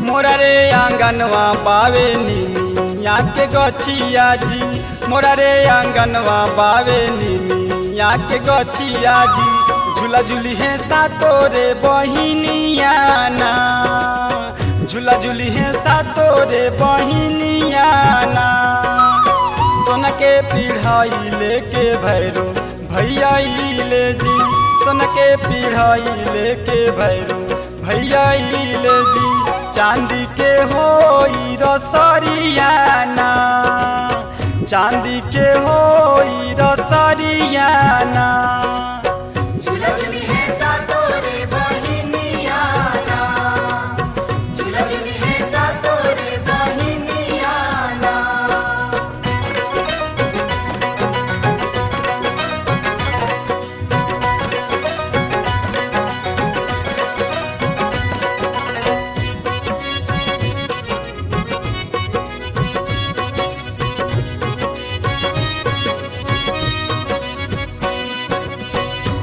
मोरा रे आंगनवा बावे निमिया के गछिया जी, मोरा रे आंगनवा बावे निमिया के गछिया जी। झूला झूली है सातो रे बहिनिया ना, झूला झूली है सातो रे बहिनिया ना। सोना के पीढ़ाई लेके भैरो भैया ले जी, सोना के पीढ़ाई लेके भैरो भैया ले जी। चांदी के होई रसरिया ना, चांदी के होई रसरिया ना। झूला झूली है सातो रे बहिनिया ना, झूला झूली है सातो रे बहिनिया ना।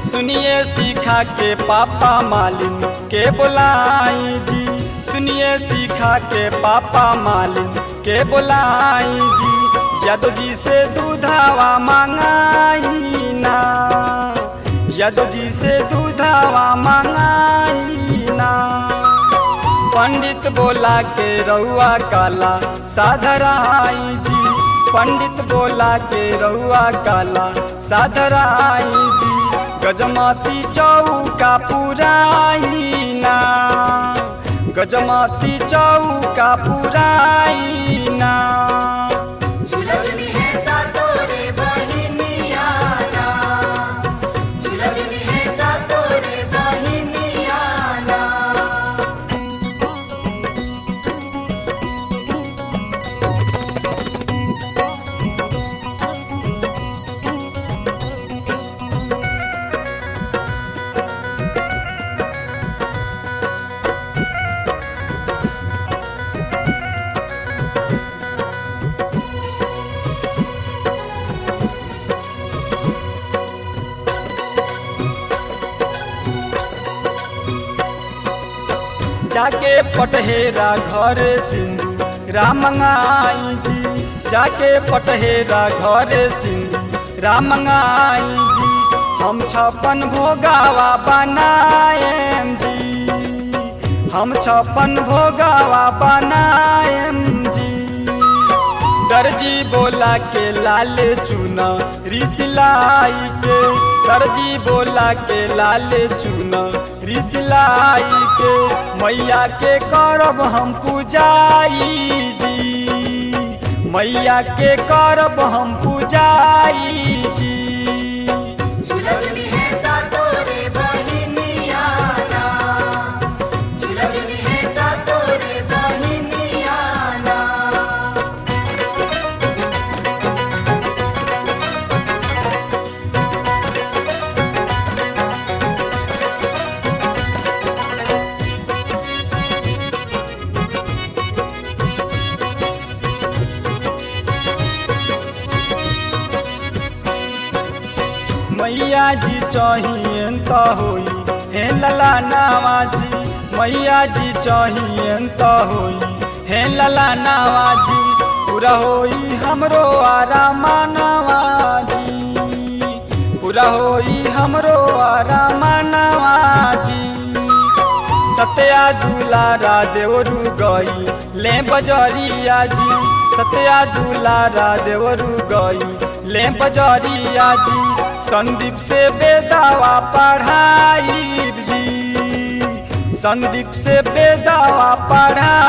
सुनिए सीखा के पापा मालिन के बुलाई जी, सुनिए सीखा के पापा मालिन के बुलाई जी। यादव जी से दूधावा मांगाई ना, यादव जी से दूधावा मांगाई ना। पंडित बोला के रउआ काला साधराई जी, पंडित बोला के रउआ काला साधराई जी। गजमती चौका पुराई ना, गजमती चौका पुराई ना। झूला झूली है सातो रे बहिनिया ना, झूला झूली है सातो रे बहिनिया ना। जाके पटहेरा घर सिंधु रामंगाई जी, जाके पटहेरा घर सिंधु रामंगाई जी। हम 56 भोगावा बनाएम जी, हम 56 भोगावा बनाएम जी। दर्जी बोला के लाल चूना रिसिलाई के, दर्जी बोला के लाल चूना रिसिलाई के। मैया के करब हम पूजाई जी, मैया के करब हम पूजाई जी। झूला झूली है सातो रे बहिनिया ना, झूला झूली है सातो रे बहिनिया ना। मैया जी चाहिए तो होई हे लला नवाजी, मैया जी चाहिए तो होई हे लला नवाजी। पूरा होई हमरो आरामा नवाजी, पूरा होई हमरो आरामा नवाजी। सत्या दुलारा देवरू गई ले बजरिया जी, सत्या दुलारा देवरू गई ले बजरिया जी। संदीप से बेदावा पढ़ाई जी, संदीप से बेदावा पढ़ाई।